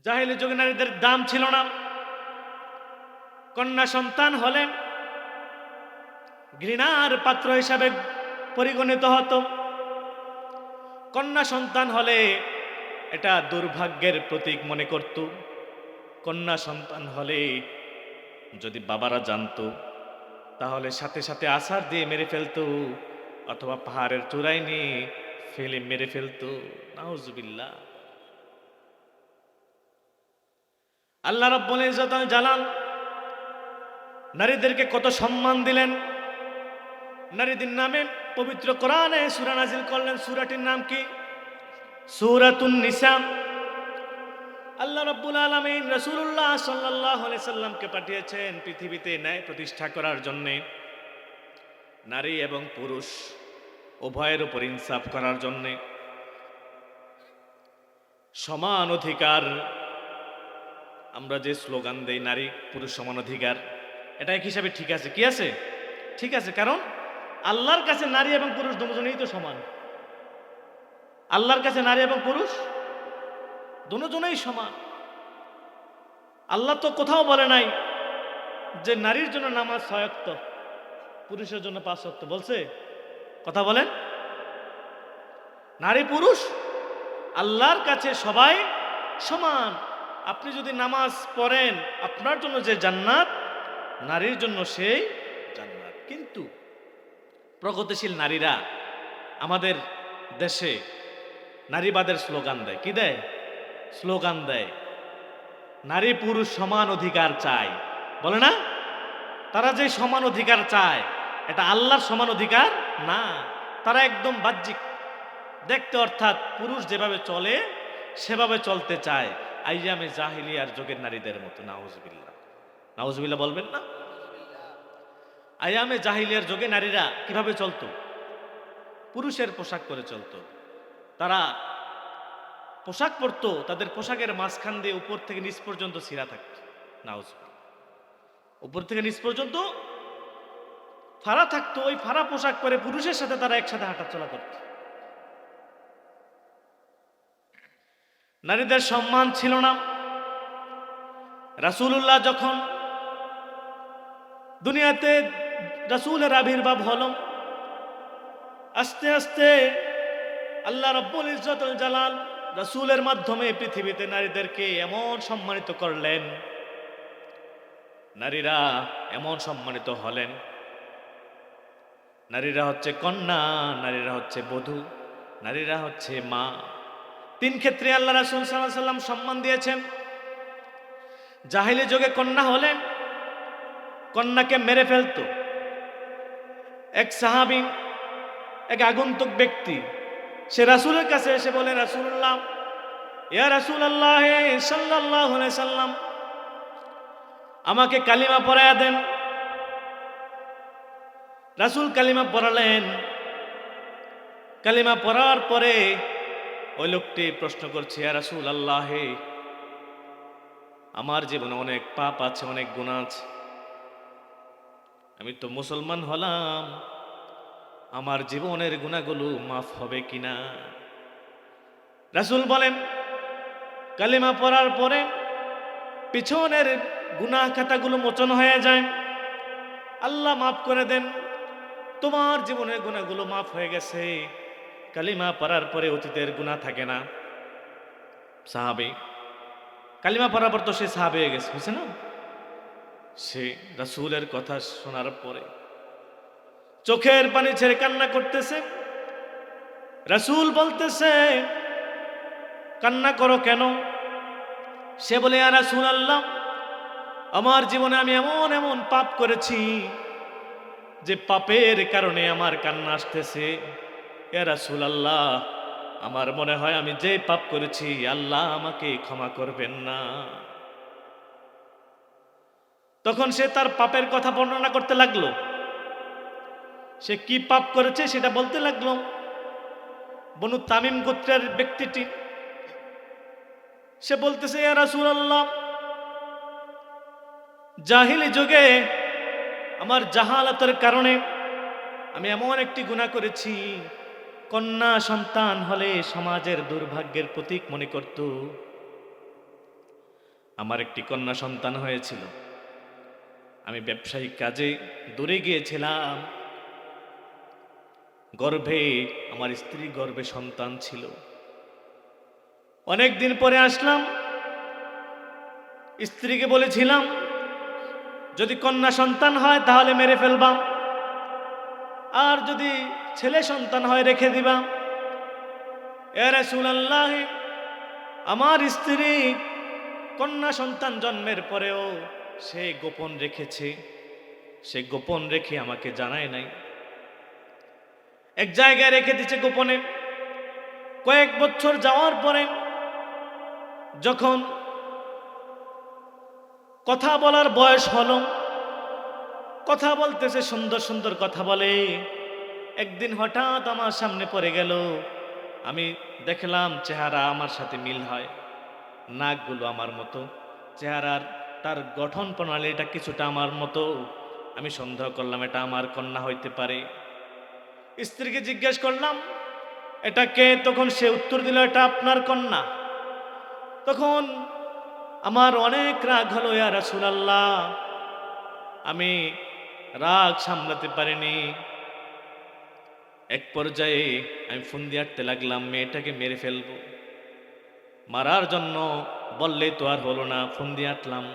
জাহেলি যুগে নারীদের দাম ছিল না। কন্যা সন্তান হলে ঘৃণার পাত্র হিসাবে পরিগণিত হতো। কন্যা সন্তান হলে এটা দুর্ভাগ্যের প্রতীক মনে করত। কন্যা সন্তান হলে যদি বাবারা জানতো তাহলে সাথে সাথে আছাড় দিয়ে মেরে ফেলতো, অথবা পাহাড়ের চূড়ায় নিয়ে ফেলে মেরে ফেলতো। নাউজুবিল্লাহ। আল্লাহ রাব্বুল ইজ্জত ওয়াল জালাল নারীদেরকে কত সম্মান দিলেন। নারীদের নামে পবিত্র কোরআনে সূরা নাজিল করলেন। সূরাটির নাম কি? সূরাতুন নিসা। আল্লাহ রাব্বুল আলামিন রাসূলুল্লাহ সাল্লাল্লাহু আলাইহি সাল্লামকে পাঠিয়েছেন পৃথিবীতে ন্যায় প্রতিষ্ঠা করার জন্য, নারী এবং পুরুষ উভয়ের উপর ইনসাফ করার জন্য, সমান অধিকার। আমরা যে স্লোগান দেই নারী পুরুষ সমান অধিকার, এটা এক হিসাবে ঠিক আছে। কি আছে? ঠিক আছে। কারণ আল্লাহর কাছে নারী এবং পুরুষ দুজনেই তো সমান। আল্লাহর কাছে নারী এবং পুরুষ দুজনেই সমান। আল্লাহ তো কোথাও বলে নাই যে নারীর জন্য নামাজ 6 ওয়াক্ত, পুরুষের জন্য 5 ওয়াক্ত। বলছে? কথা বলেন। নারী পুরুষ আল্লাহর কাছে সবাই সমান। আপনি যদি নামাজ পড়েন আপনার জন্য যে জান্নাত, নারীর জন্য সেই জান্নাত। কিন্তু প্রগতিশীল নারীরা আমাদের দেশে নারীবাদের স্লোগান দেয়। কি দেয়? স্লোগান দেয় নারী পুরুষ সমান অধিকার চায়। বলে না? তারা যে সমান অধিকার চায় এটা আল্লাহর সমান অধিকার না। তারা একদম বাহ্যিক দেখতে, অর্থাৎ পুরুষ যেভাবে চলে সেভাবে চলতে চায়, আইয়ামে জাহিলিয়ার যুগের নারীদের মতো। নাউজুবিল্লাহ। নাউজুবিল্লাহ বলবেন না? আইয়ামে জাহিলিয়ার যুগে নারীরা কিভাবে চলতো? পুরুষের পোশাক পরে চলতো। তারা পোশাক পরতো, তাদের পোশাকের মাঝখান দিয়ে উপর থেকে নিচ পর্যন্ত ছিঁড়া থাকতো। নাউজুবিল্লাহ। উপর থেকে নিচ পর্যন্ত ফাড়া থাকতো। ওই ফাড়া পোশাক পরে পুরুষের সাথে তারা একসাথে হাঁটাচলা করত। নারীদের সম্মান ছিল না। রাসূলুল্লাহ যখন দুনিয়াতে রাসূলের আবির্ভাব হলো, আস্তে আস্তে আল্লাহ রাব্বুল ইজ্জত ওয়াল জালাল রাসূলের মাধ্যমে পৃথিবীতে নারীদেরকে এমন সম্মানিত করলেন, নারীরা এমন সম্মানিত হলেন। নারীরা হচ্ছে কন্যা, নারীরা হচ্ছে বধূ, নারীরা হচ্ছে মা। 3 ক্ষেত্রে আল্লাহ রাসূল সাল্লাল্লাহু আলাইহি সাল্লাম সম্মান দিয়েছেন। জাহেলি যুগে কন্যা হলে কন্যাকে মেরে ফেলতো। এক সাহাবী, এক আগন্তুক ব্যক্তি, সে রাসূলের কাছে এসে বলে, রাসূলুল্লাহ, ইয়া রাসূলুল্লাহ সাল্লাল্লাহু আলাইহি সাল্লাম, আমাকে কালিমা পড়ায়া দেন। রাসূল কালিমা পড়ালেন। কালিমা পড়ার পরে ওই লোকটি প্রশ্ন করছে, ইয়া রাসূলুল্লাহ, আমার জীবনে অনেক পাপ আছে, অনেক গুনাহ আছে। আমি তো মুসলমান হলাম, আমার জীবনের গুনাহগুলো মাফ হবে কিনা? রাসূল বলেন, কালিমা পড়ার পরে পিছনের গুনাহ খাতাগুলো মোচন হয়ে যায়, আল্লাহ মাফ করে দেন, তোমার জীবনের গুনাহগুলো মাফ হয়ে গেছে। কালিমা পড়ার পরে অতীতের গুনাহ থাকে না। সাহাবী কালিমা পড়ার পর তো সে সাহাবী হয়ে গেছে, বুঝছে না? সে রাসূলের কথা শোনার পরে চোখের পানি ছেড়ে কান্না করতেছে। রাসূল বলতেছে, কান্না করো কেন? সে বলে, ইয়া রাসূলুল্লাহ, আমার জীবনে আমি এমন এমন পাপ করেছি যে পাপের কারণে আমার কান্না আসতেছে। ইয়া রাসূলুল্লাহ, আমার মনে হয় আমি যে পাপ করেছি আল্লাহ আমাকে ক্ষমা করবেন না। তখন সে তার পাপের কথা বর্ণনা করতে লাগলো। সে কি পাপ করেছে সেটা বলতে লাগলো। বনু তামিম গোত্রের ব্যক্তিটি সে বলতেছে, ইয়া রাসূলুল্লাহ, জাহিলি যুগে আমার জাহালাতের কারণে আমি এমন একটি গুনাহ করেছি, কন্যা সন্তান হলে সমাজের দুর্ভাগ্যের প্রতীক মনে করত। আমার একটি কন্যা সন্তান হয়েছিল। আমি ব্যবসায়িক কাজে দূরে গিয়েছিলাম, গর্ভে আমার স্ত্রী গর্ভে সন্তান ছিল। অনেক দিন পরে আসলাম, স্ত্রীকে বলেছিলাম যদি কন্যা সন্তান হয় তাহলে মেরে ফেলবাম, আর যদি ছেলে সন্তান হয় রেখে দিবাম। ইয়া রাসূলুল্লাহ, আমার স্ত্রী কন্যা সন্তান জন্মের পরেও সে গোপন রেখেছে, সে গোপন রেখে আমাকে জানায় নাই, এক জায়গায় রেখে দিচ্ছে গোপনে। কয়েক বছর যাওয়ার পরে যখন কথা বলার বয়স হলো, কথা বলতেছে, সুন্দর সুন্দর কথা বলে। একদিন হঠাৎ আমার সামনে পড়ে গেল, আমি দেখলাম চেহারা আমার সাথে মিল হয়, নাকগুলো আমার মতো, চেহারার তার গঠন প্রণালীটা কিছুটা আমার মতো। আমি সন্দেহ করলাম এটা আমার কন্যা হইতে পারে। স্ত্রীকে জিজ্ঞেস করলাম এটা কে? তখন সে উত্তর দিল এটা আপনার কন্যা। তখন আমার অনেক রাগ হলো, ইয়া রাসূলুল্লাহ। আমি রাগ সামলাতে পারিনি। এক পর্যায়ে আমি ফুন্দি আঁটতে লাগলাম, মেয়েটাকে মেরে ফেলবো। মারার জন্য বললেই তো আর হলো না, ফুন্দি আঁটলাম।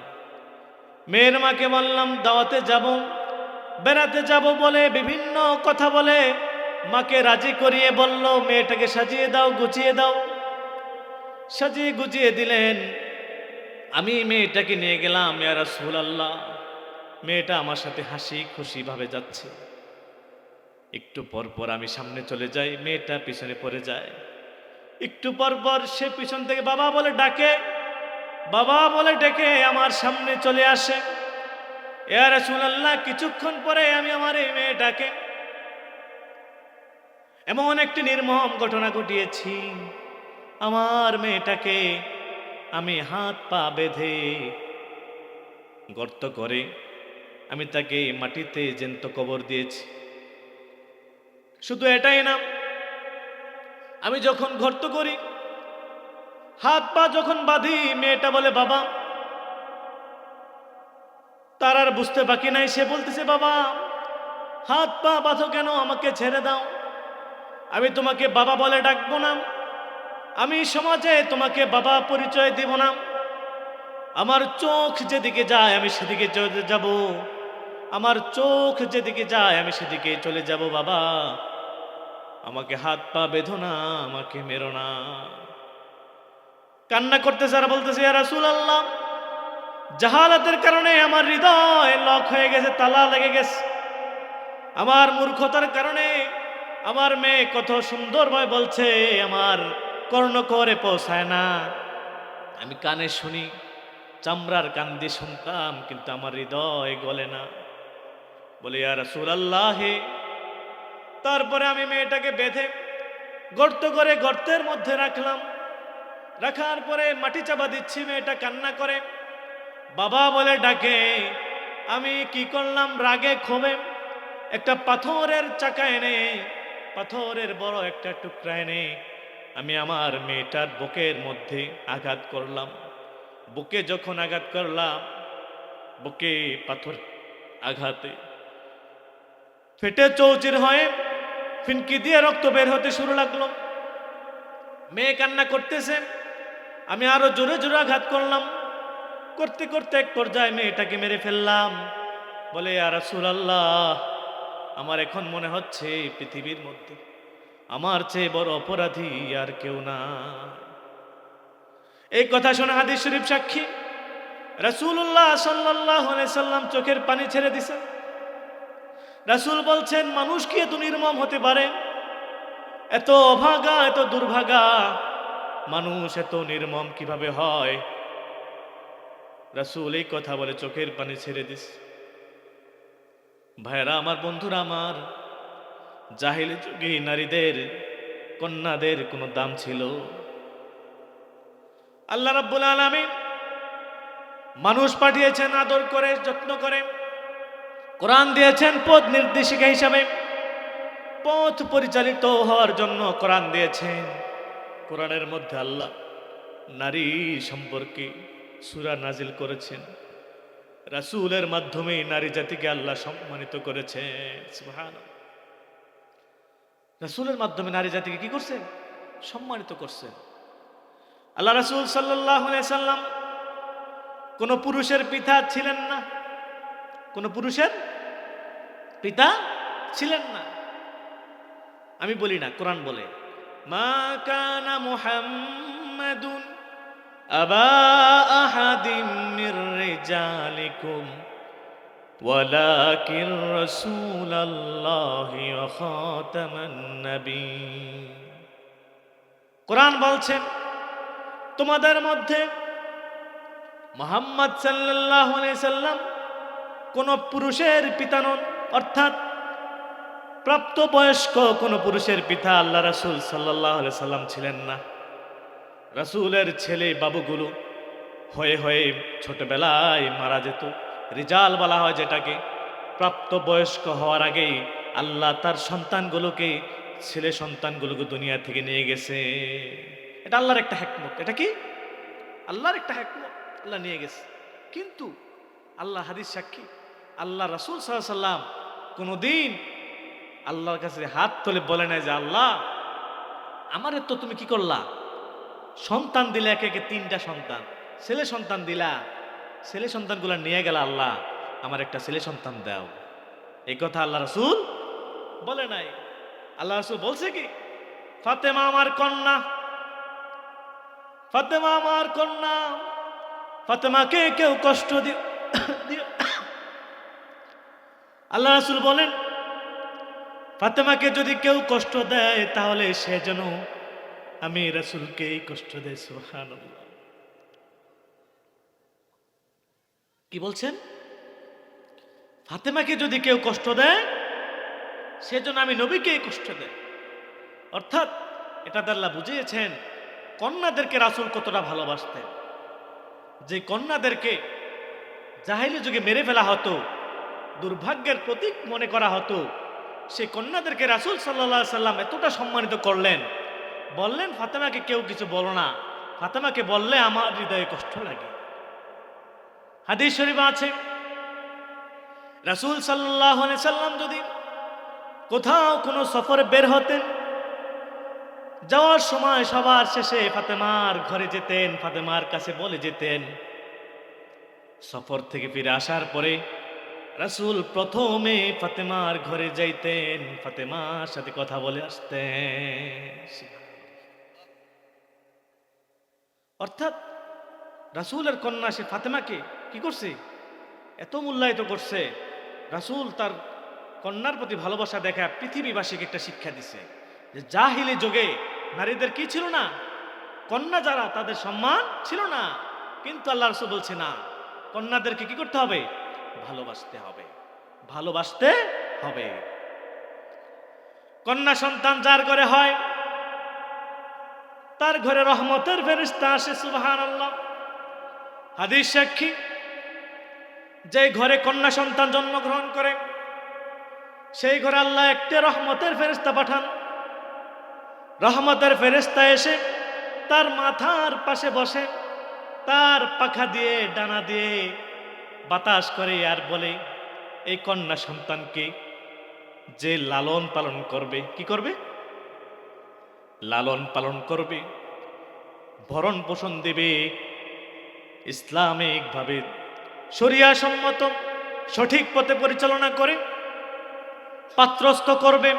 মেয়ের মাকে বললাম দাওয়াতে যাব, বেড়াতে যাব বলে বিভিন্ন কথা বলে মাকে রাজি করিয়ে বলল মেয়েটাকে সাজিয়ে দাও, গুছিয়ে দাও। সাজিয়ে গুছিয়ে দিলেন। আমি মেয়েটাকে নিয়ে গেলাম, ইয়া রাসূলুল্লাহ। মেয়েটা আমার সাথে হাসি খুশি ভাবে যাচ্ছে। একটু পর পর আমি সামনে চলে যাই, মেয়েটা পিছনে পড়ে যায়। একটু পর পর সে পিছন থেকে বাবা বলে ডাকে, বাবা বলে ডেকে আমার সামনে চলে আসে। ইয়া রাসূলুল্লাহ, কিছুক্ষণ পরে আমি আমার এই মেয়েটাকে এমন একটি নির্মম ঘটনা ঘটিয়েছি। আমার মেয়েটাকে আমি হাত পা বেঁধে গর্ত করে আমি তাকে মাটিতে জ্যান্ত কবর দিয়েছি। শুধু এটাই না, আমি যখন গর্ত করি, হাত পা যখন বাঁধি, মেয়েটা বলে বাবা। তার আর বুঝতে বাকি নাই, সে বলতেছে বাবা হাত পা বাঁধো কেন, আমাকে ছেড়ে দাও। আমি তোমাকে বাবা বলে ডাকবো না, আমি সমাজে তোমাকে বাবা পরিচয় দিব না। আমার চোখ যেদিকে যায় আমি সেদিকে চলে যাব, আমার চোখ যেদিকে যায় আমি সেদিকে চলে যাব। বাবা আমাকে হাত পা বেঁধো না, আমাকে মেরো না। কান্না করতেছে আর বলতেছে ইয়া রাসূলুল্লাহ, জাহালাতের কারণে আমার হৃদয় লক হয়ে গেছে, তালা লেগে গেছে। আমার মূর্খতার কারণে আমার মেয়ে কত সুন্দরভাবে বলছে, আমার কর্ণকরে পৌঁছায় না। আমি কানে শুনি, চামড়ার কান দিয়ে শুনতাম, কিন্তু আমার হৃদয় গলে না। বলে ইয়া রাসূলুল্লাহ। তারপরে আমি মেয়েটাকে বেঁধে গর্ত করে গর্তের মধ্যে রাখলাম। রাখার পরে মাটি চাপা দিচ্ছি, মেয়েটা কান্না করে বাবা বলে ডাকে। আমি কি করলাম, রাগে ক্ষোভে একটা পাথরের চাকা এনে, পাথরের বড় একটা টুকরা এনে আমি আমার মেয়েটার বুকের মধ্যে আঘাত করলাম। বুকে যখন আঘাত করলাম, বুকে পাথর আঘাতে ফেটে চৌচির হয়ে ফিনকি দিয়ে রক্ত বের হতে শুরু লাগলো। মেয়ে কান্না করতেছে, আমি আরো জোরে জোরে আঘাত করলাম। করতে করতে এক পর্যায়ে মেয়েটাকে মেরে ফেললাম। বলে ইয়া রাসূলুল্লাহ, আমার এখন মনে হচ্ছে পৃথিবীর মধ্যে আমার চেয়ে বড় অপরাধী আর কেউ না। এই কথা শুনে হাদিস শরীফ সাক্ষী, রাসূলুল্লাহ সাল্লাল্লাহু আলাইহি সাল্লাম চোখের পানি ছেড়ে দিয়েছেন। রাসূল বলছেন মানুষ কি এত নির্মম হতে পারে, এত অভাগা, এত দুর্ভাগা মানুষ এত নির্মম কিভাবে হয়। রাসূল এই কথা বলে চোখের পানি ছেড়ে দিস। ভাইরা আমার, বন্ধুরা আমার, জাহিলি যুগে নারীদের, কন্যাদের কোনো দাম ছিল? আল্লাহ রাব্বুল আলামিন মানুষ পাঠিয়েছেন আদর করে, যত্ন করে। কোরআন দিয়েছেন পথ নির্দেশিকা হিসাবে, পথ পরিচালিত হওয়ার জন্য কোরআন দিয়েছেন। কোরআনের মধ্যে আল্লাহ নারী সম্পর্কে সূরা নাজিল করেছেন, রাসূলের মাধ্যমে নারী জাতিকে আল্লাহ সম্মানিত করেছেন। সুবহানাল্লাহ। রাসূলের মাধ্যমে নারী জাতিকে কি করছেন? সম্মানিত করছেন। আল্লাহ রাসূল সাল্লাল্লাহু আলাইহি সাল্লাম কোন পুরুষের পিতা ছিলেন না, কোন পুরুষের পিতা ছিলেন না। আমি বলি না, কোরআন বলে, মা কানা মুহাম্মাদুন আবা আহাদিম মির রিজালিকুম ওয়ালাকিন রাসূলুল্লাহি ওয়া খাতামান নবিয়্যিন। কোরআন বলছেন, তোমাদের মধ্যে মুহাম্মদ সাল্লাল্লাহু আলাইহি সাল্লাম কোন পুরুষের পিতা নন, অর্থাৎ প্রাপ্তবয়স্ক কোন পুরুষের পিতা আল্লাহ রাসূল সাল্লাল্লাহু আলাইহি সাল্লাম ছিলেন না। রাসূলের ছেলে বাবুগুলো হয়ে হয়ে ছোটবেলায় মারা যেত। রিজাল বলা হয় যেটাকে। প্রাপ্তবয়স্ক হওয়ার আগেই আল্লাহ তার সন্তানগুলোকে, ছেলে সন্তানগুলোকে দুনিয়া থেকে নিয়ে গেছে। এটা আল্লাহর একটা হিকমত। এটা কি আল্লাহর একটা হিকমত, আল্লাহ নিয়ে গেছে। কিন্তু আল্লাহ হাদিস সাক্ষী, আল্লাহ রাসূল সাল্লাল্লাহু আলাইহি সাল্লাম কোনদিন আল্লাহর কাছে হাত তুলে বলে নাই যে আল্লাহ আমারে তো তুমি কি করলা, সন্তান দিলে একে একে 3টা সন্তান, ছেলে সন্তান দিলা, ছেলে সন্তানগুলো নিয়ে গেল, আল্লাহ আমার একটা ছেলে সন্তান দাও। এই কথা আল্লাহ রাসূল বলে নাই। আল্লাহ রাসূল বলছে কি, ফাতেমা আমার কন্যা, ফাতেমা আমার কন্যা, ফাতেমাকে কেউ কষ্ট দিও। আল্লাহ রাসূল বলেন, ফাতেমাকে যদি কেউ কষ্ট দেয় তাহলে সে যেন আমি রাসূলকে কষ্ট দেয়। সুবহানাল্লাহ। কি বলছেন? ফাতেমাকে যদি কেউ কষ্ট দেয় সেজন্য আমি নবীকে কষ্ট দেয়। অর্থাৎ এটা আল্লাহ বুঝিয়েছেন কন্যাদেরকে রাসূল কতটা ভালোবাসতেন। যে কন্যাদেরকে জাহেলি যুগে মেরে ফেলা হতো, দুর্ভাগ্যের প্রতীক মনে করা হতো, সেই কন্যাদেরকে রাসূল সাল্লাল্লাহু আলাইহি সাল্লাম এতটা সম্মানিত করলেন, বললেন ফাতেমাকে কেউ কিছু বলো না, ফাতেমাকে বললে আমার হৃদয়ে কষ্ট লাগে। হাদিস শরীফে আছে, রাসূল সাল্লাল্লাহু আলাইহি সাল্লাম যদি কোথাও কোনো সফরে বের হতেন, যাওয়ার সময় সবার শেষে ফাতেমার ঘরে যেতেন, ফাতেমার কাছে বলে যেতেন। সফর থেকে ফিরে আসার পরে রাসূল প্রথমে ফাতেমার ঘরে যাইতেন, ফাতেমার সাথে কথা বলে আসতেন। অর্থাৎ রাসূলের কন্যা সে ফাতেমাকে কি করছে? এত মূল্যায়িত করছে। রাসূল তার কন্যার প্রতি ভালোবাসা দেখা পৃথিবীবাসীকে একটা শিক্ষা দিছে যে জাহিলি যুগে নারীদের কি ছিল না, কন্যা যারা তাদের সম্মান ছিল না। কিন্তু আল্লাহ রাসূল বলছে না, কন্যাদেরকে কি করতে হবে? ভালোবাসতে হবে, ভালোবাসতে হবে। কন্যা সন্তান যার ঘরে হয় তার ঘরে রহমতের ফেরেশতা আসে। সুবহানাল্লাহ। হাদিস সাক্ষী, যে ঘরে কন্যা সন্তান জন্মগ্রহণ করে সেই ঘরে আল্লাহ একটা রহমতের ফেরেশতা পাঠান। রহমতের ফেরেশতা এসে তার মাথার পাশে বসে, তার পাখা দিয়ে ডানা দিয়ে বাতাস করে আর বলে, এই কন্যা সন্তানকে যে লালন পালন করবে, কি করবে? লালন পালন করবে, ভরণ পোষণ দেবে, ইসলামিকভাবে শরিয়া সম্মত সঠিক পথে পরিচালনা করে পাত্রস্থ করবে,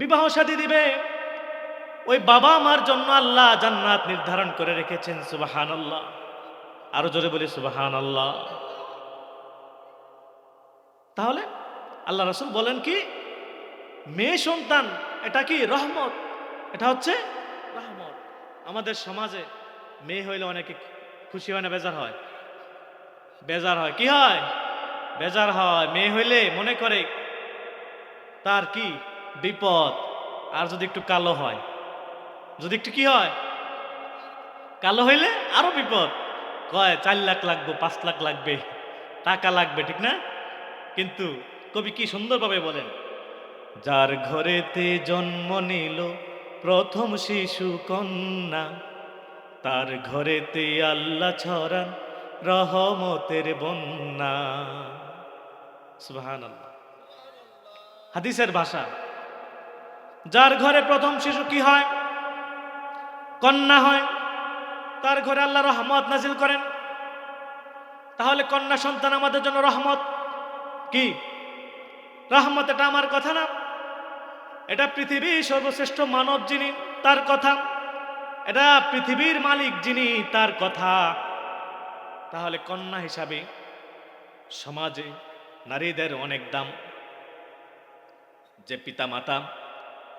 বিবাহ শাদী দিবে। ওই বাবা মার জন্য আল্লাহ জান্নাত নির্ধারণ করে রেখেছেন। সুবহানাল্লাহ। আরো জোরে বলি সুবহানাল্লাহ। তাহলে আল্লাহ রাসূল বলেন কি, মেয়ে সন্তান এটা কি রহমত, এটা হচ্ছে রহমত। আমাদের সমাজে মেয়ে হইলে অনেকে খুশি হয় না বেজার হয়? বেজার হয়। কি হয়? বেজার হয়। মেয়ে হইলে মনে করে তার কি বিপদ। আর যদি একটু কালো হয়, যদি একটু কি হয়, কালো হইলে আরো বিপদ। কয় 4 লাখ লাগবে, 5 লাখ লাগবে, টাকা লাগবে, ঠিক না? কিন্তু কবি কি সুন্দরভাবে বলেন, যার ঘরেতে জন্ম নিল প্রথম শিশু কন্যা, তার ঘরেতে আল্লাহ ছড়ান রহমতের বন্যা। সুবহানাল্লাহ। হাদিসের ভাষা, যার ঘরে প্রথম শিশু কি হয়? কন্যা হয়, তার ঘরে আল্লাহ রহমত নাজিল করেন। তাহলে কন্যা সন্তান আমাদের জন্য রহমত। কি রহমত? এটা আমার কথা না, এটা পৃথিবীর সর্বশ্রেষ্ঠ মানব যিনি তার কথা, এটা পৃথিবীর মালিক যিনি তার কথা। তাহলে কন্যা হিসাবে সমাজে নারীদের অনেক দাম। যে পিতা মাতা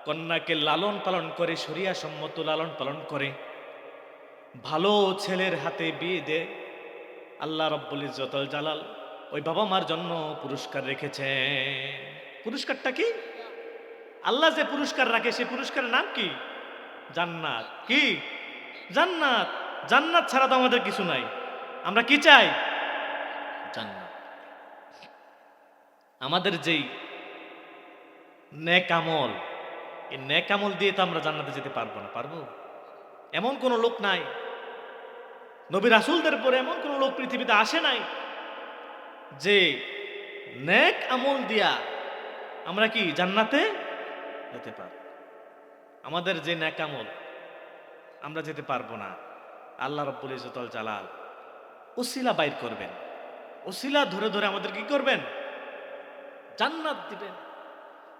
কন্যাকে লালন পালন করে, শরিয়া সম্মত লালন পালন করে, ভালো ছেলের হাতে বিয়ে দেয়, আল্লাহ রব্বুল ইজ্জতুল জালাল ওই বাবা মার জন্য পুরস্কার রেখেছেন। পুরস্কারটা কি? আল্লাহ যে পুরস্কার রাখে সেই পুরস্কারের নাম কি? জান্নাত। কি? জান্নাত। জান্নাত ছাড়া তো আমাদের কিছু নাই। আমরা কি চাই? জান্নাত। আমাদের যেই নেক আমল, এই নেক আমল দিয়ে তো আমরা জান্নাতে যেতে পারবো না। পারবো? এমন কোন লোক নাই, নবী রাসূলদের পরে এমন কোন লোক পৃথিবীতে আসে নাই যে নেক আমল দিয়া আমরা কি জান্নাতে যেতে পারবো। আমাদের যে নেক আমল আমরা যেতে পারবো না। আল্লাহ রব্বুল ইজ্জতুল জালাল উসিলা বাইর করবেন, উসিলা ধরে ধরে আমাদের কি করবেন? জান্নাত দিবেন।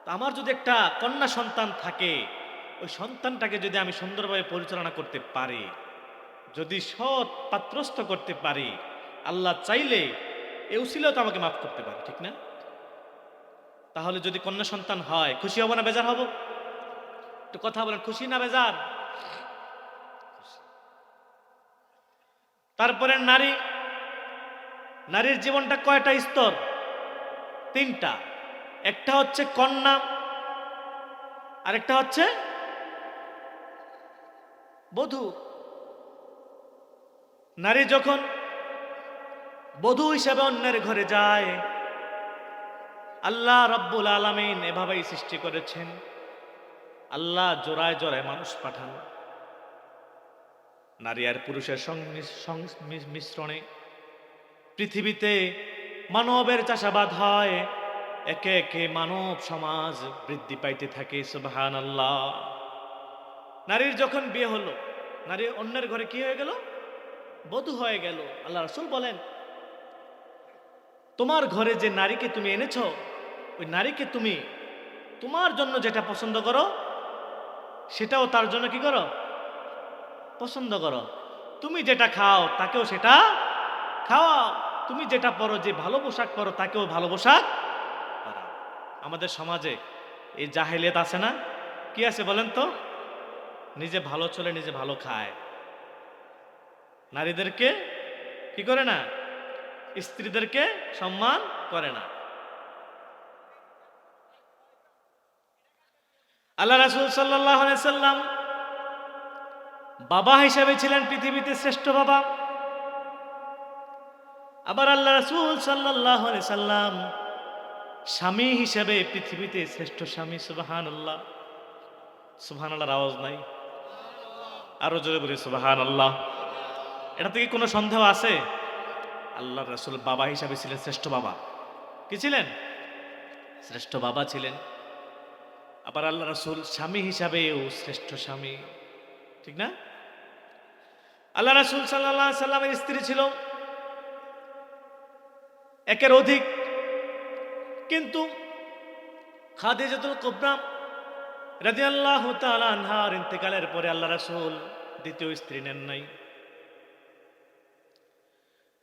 তো আমার যদি একটা কন্যা সন্তান থাকে, ওই সন্তানটাকে যদি আমি সুন্দরভাবে পরিচালনা করতে পারি, যদি সৎ পাত্রস্থ করতে পারি, আল্লাহ চাইলে এই উসিলাও তো আমাকে মাফ করতে পারে, ঠিক না? তাহলে যদি কন্যা সন্তান হয়, খুশি হব না বেজার হব? একটু কথা বলেন, খুশি না বেজার? তারপরে নারী, নারীর জীবনটা কয়টা স্তর? তিনটা। একটা হচ্ছে কন্যা, আরেকটা হচ্ছে বধূ। নারী যখন বধূ হিসেবে অন্যের ঘরে যায়, আল্লাহ রাব্বুল আলামিন এভাবেই সৃষ্টি করেছেন। আল্লাহ জোড়ায় জোড়ায় মানুষ পাঠান, নারী আর পুরুষের মিশ্রণে পৃথিবীতে মানবের চাষাবাদ হয়, একে একে মানব সমাজ বৃদ্ধি পাইতে থাকে। সুবহানাল্লাহ। নারীর যখন বিয়ে হলো, নারী অন্যের ঘরে কি হয়ে গেল? বধূ হয়ে গেল। আল্লাহ রাসূল বলেন, তোমার ঘরে যে নারীকে তুমি এনেছো, ওই নারীকে তুমি তোমার জন্য যেটা পছন্দ করো সেটাও তার জন্য কি করো? পছন্দ করো। তুমি যেটা খাও তাকেও সেটা খাওয়াও। তুমি যেটা পরো, যে ভালো পোশাক পরো তাকেও ভালো পোশাক পরাও। আমাদের সমাজে এই জাহেলিয়াত আছে না? কি আছে বলেন তো? নিজে ভালো চলে, নিজে ভালো খায়, নারীদেরকে কি করে না? স্ত্রীদেরকে সম্মান করে না। আল্লাহ রাসূল সাল্লাল্লাহু আলাইহি সাল্লাম বাবা হিসেবে ছিলেন পৃথিবীতে শ্রেষ্ঠ বাবা। আবার আল্লাহ রাসূল সাল্লাল্লাহু আলাইহি সাল্লাম স্বামী হিসেবে পৃথিবীতে শ্রেষ্ঠ স্বামী। সুবহানাল্লাহ। সুবহানাল্লাহর আওয়াজ নাই? আরো জোরে বলি সুবহানাল্লাহ। এটা থেকে কোনো সন্দেহ আছে? আল্লাহ রাসূল বাবা হিসাবে ছিলেন শ্রেষ্ঠ বাবা। কি ছিলেন? শ্রেষ্ঠ বাবা ছিলেন। আবার আল্লাহ রাসূল স্বামী হিসাবেও শ্রেষ্ঠ স্বামী, ঠিক না? আল্লাহ রাসূল সাল্লাল্লাহু আলাইহি সাল্লামের স্ত্রী ছিল একের অধিক, কিন্তু খাদিজাতুল কুবরা রাদিয়াল্লাহু তাআলা আনহার ইন্তেকালের পরে আল্লাহ রাসূল দ্বিতীয় স্ত্রী নেন নাই।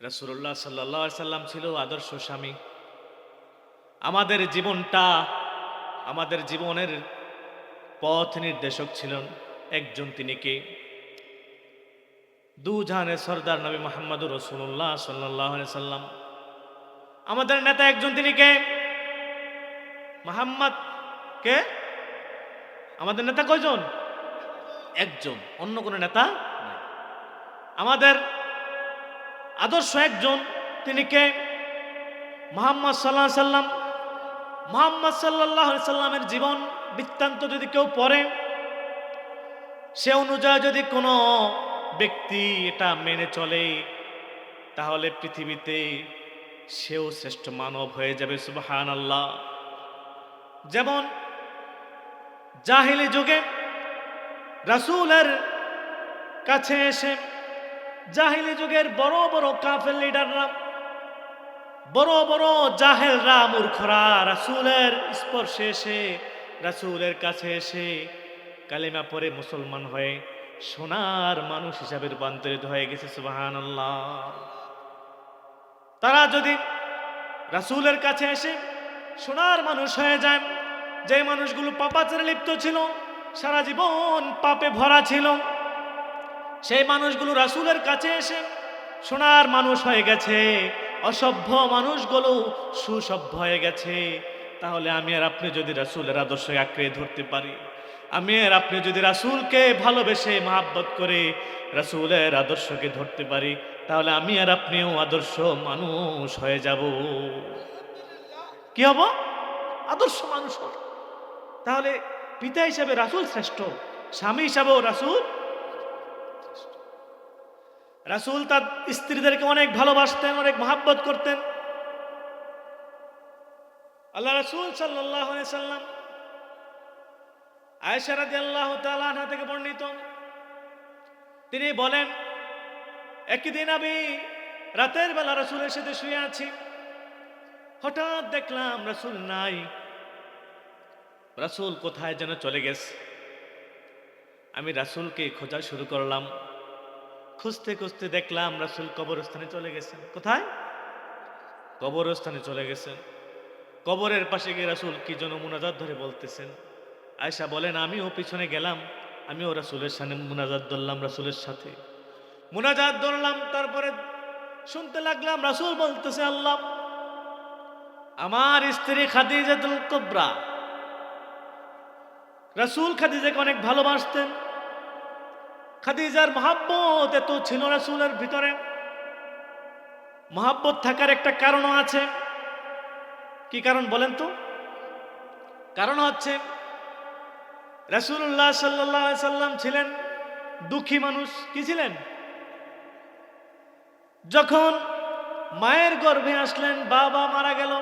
রাসূলুল্লাহ সাল্লাল্লাহু আলাইহি সাল্লাম ছিল আদর্শ স্বামী। আমাদের জীবনটা, আমাদের জীবনের পথ নির্দেশক ছিলেন একজন, তিনি কে? দু জাহানের সরদার নবী মুহাম্মদুর রাসূলুল্লাহ সাল্লাল্লাহু আলাইহি সাল্লাম। আমাদের নেতা একজন, তিনি কে? মুহাম্মদ। কে? আমাদের নেতা কয়জন? একজন, অন্য কোন নেতা নাই। আমাদের আদর্শ একজন, তিনি কে? মুহাম্মদ সাল্লাল্লাহু আলাইহি সাল্লাম। মুহাম্মদ সাল্লাল্লাহু আলাইহি সাল্লামের জীবন বৃত্তান্ত যদি কেউ পড়ে, সে অনুযায়ী যদি কোনো ব্যক্তি এটা মেনে চলে তাহলে পৃথিবীতে সেও শ্রেষ্ঠ মানব হয়ে যাবে। সুবহানাল্লাহ। যেমন জাহিলি যুগে রাসূলের কাছে এসে জাহিলি যুগের বড় বড় কাফের লিডাররা, বড় বড় জাহেলরা, মূর্খরা রাসূলের স্পর্শে এসে, রাসূলের কাছে এসে কালিমা পড়ে মুসলমান হয়ে সোনার মানুষ হিসাবে রূপান্তরিত হয়ে গেছে। সুবহানাল্লাহ। তারা যদি রাসূলের কাছে এসে সোনার মানুষ হয়ে যায়, যে মানুষগুলো পাপাচারে লিপ্ত ছিল, সারা জীবন পাপে ভরা ছিল, সেই মানুষগুলো রাসূলের কাছে এসে সোনার মানুষ হয়ে গেছে, অসভ্য মানুষগুলো সুসভ্য হয়ে গেছে, তাহলে আমি আর আপনি যদি রাসূলের আদর্শে আঁকড়ে ধরতে পারি, আমি আর আপনি যদি রাসূলকে ভালোবেসে মহাব্বত করে রাসূলের আদর্শকে ধরতে পারি, তাহলে আমি আর আপনিও আদর্শ মানুষ হয়ে যাব। কি হব? আদর্শ মানুষ হব। তাহলে পিতা হিসাবে রাসূল শ্রেষ্ঠ, স্বামী হিসাবেও রাসূল। রাসূল তার স্ত্রীদেরকে অনেক ভালোবাসতেন, অনেক মহাব্বত করতেন। আল্লাহ রাসূল সাল্লাল্লাহু আলাইহি সাল্লাম আয়েশা রাদিয়াল্লাহু তাআলা আনহা থেকে বর্ণিত, তিনি বলেন, একদিন আমি রাতের বেলা রাসূলের সাথে শুয়ে আছি, হঠাৎ দেখলাম রাসূল নাই। রাসূল কোথায় যেন চলে গেছে। আমি রাসূলকে খোঁজা শুরু করলাম। খুঁজতে খুঁজতে দেখলাম রাসূল কবরস্থানে চলে গেছেন। কোথায়? কবরস্থানে চলে গেছেন। কবরের পাশে গিয়ে রাসূল কি যেন মুনাজাত ধরে বলতেছেন। আয়েশা বলেন, আমিও পিছনে গেলাম, আমিও রাসূলের সামনে মুনাজাত ধরলাম, রাসূলের সাথে মুনাজাত ধরলাম। তারপরে শুনতে লাগলাম রাসূল বলতেছে, আল্লাহ, আমার স্ত্রী খাদিজাতুল কুবরা। রাসূল খাদিজাকে অনেক ভালোবাসতেন। খাদিজার মহাব্বত এত ছিল রাসূলের ভিতরে। মহাব্বত থাকার একটা কারণও আছে। কি কারণ বলেন তো? কারণ হচ্ছে রাসূলুল্লাহ সাল্লাল্লাহু আলাইহি সাল্লাম ছিলেন দুঃখী মানুষ। কি ছিলেন? যখন মায়ের গর্ভে আসলেন, বাবা মারা গেল,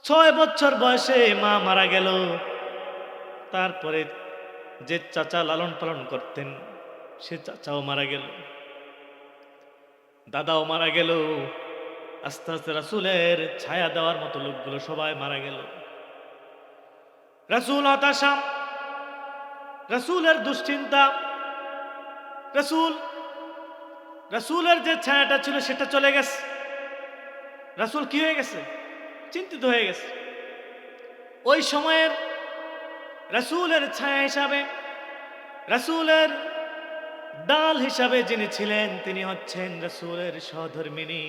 6 বছর বয়সে মা মারা গেল। তারপরে যে চাচা লালন পালন করতেন সে চাচাও মারা গেল, দাদাও মারা গেল। আস্তে আস্তে রাসূলের ছায়া দেওয়ার মতো লোকগুলো সবাই মারা গেল। রাসূল হতাশা, রাসূলের দুশ্চিন্তা, রাসূলের যে ছায়াটা ছিল সেটা চলে গেছে। রাসূল কি হয়ে গেছে? চিন্তিত হয়ে গেছে। ওই সময়ের রাসূলের ছায়া হিসাবে, রাসূলের ডাল হিসাবে যিনি ছিলেন তিনি হচ্ছেন রাসূলের সহধর্মিণী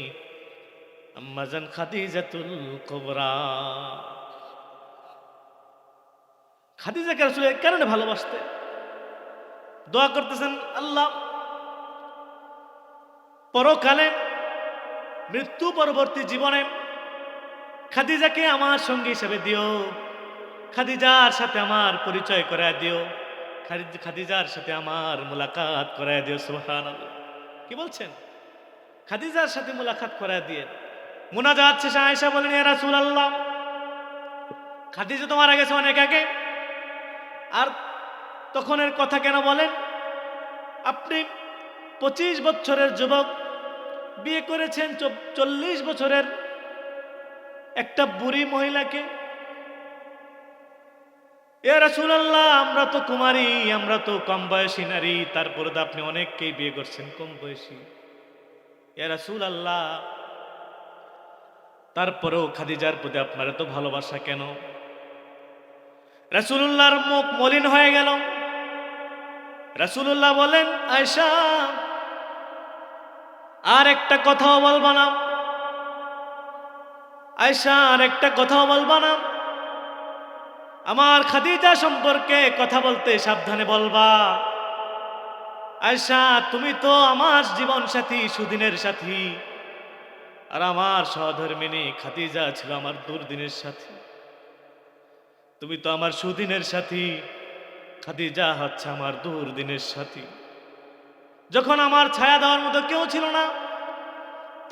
আম্মা জান খাদিজাতুল কুবরা। খাদিজাকে রাসূল এই কারণে ভালোবাসতেন। দোয়া করতেছেন, আল্লাহ, পরকালে মৃত্যু পরবর্তী জীবনে খাদিজাকে আমার সঙ্গী হিসেবে দিও, খাদিজার সাথে আমার পরিচয় করায় দিও, খাদিজার সাথে আমার মুলাকাত করায় দিও। সুবহানাল্লাহ। কি বলছেন? খাদিজার সাথে মুলাকাত করায় দিয়ে মুনাজাত শেষে আয়েশা বলেন, ইয়া রাসূলুল্লাহ, খাদিজা তো মারা গেছে অনেক আগে, আর তখনের কথা কেন বলেন? আপনি 25 বছরের যুবক, বিয়ে করেছেন 40 বছরের একটা বুড়ি মহিলাকে। ইয়া রাসূলুল্লাহ, আমরা তো কুমারী, আমরা তো কম বয়সী নারী, তারপরে তো আপনি অনেককেই বিয়ে করছেন কম বয়সী। ইয়া রাসূলুল্লাহ, তারপরেও খাদিজার প্রতি আপনার এত ভালোবাসা কেন? রাসূলুল্লাহর মুখ মলিন হয়ে গেল। রাসূলুল্লাহ বলেন, আয়েশা, আর একটা কথাও বলবা না। আয়েশা, আর একটা কথাও বলবা না। আমার খাদিজা সম্পর্কে কথা বলতে সাবধানে বলবা। আয়েশা, তুমি তো আমার জীবন সাথী, সুদিনের সাথী, আর আমার সহধর্মিণী খাদিজা ছিল আমার দুর্দিনের সাথী। তুমি তো আমার সুদিনের সাথী, খাদিজা হচ্ছে আমার দুর্দিনের সাথী। যখন আমার ছায়া দেওয়ার মতো কেউ ছিল না,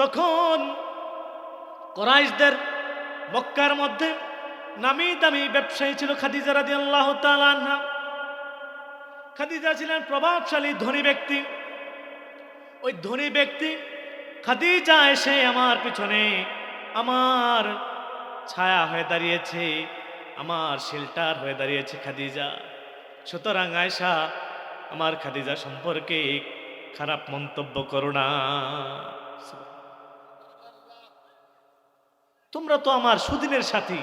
তখন কুরাইশদের মক্কার মধ্যে নামি দামি ব্যবসায়ী ছিল খাদিজা রাদিয়াল্লাহু তাআলা আনহা। খাদিজা ছিলেন প্রভাবশালী ধনী ব্যক্তি। ওই ধনী ব্যক্তি খাদিজা এসে আমার পিছনে আমার ছায়া হয়ে দাঁড়িয়েছে, আমার শেল্টার হয়ে দাঁড়িয়েছে খাদিজা। সুতরাং আয়েশা, আমার খাদিজা সম্পর্কে খারাপ মন্তব্য করো না। তোমরা তো আমার সুদিনের সাথী,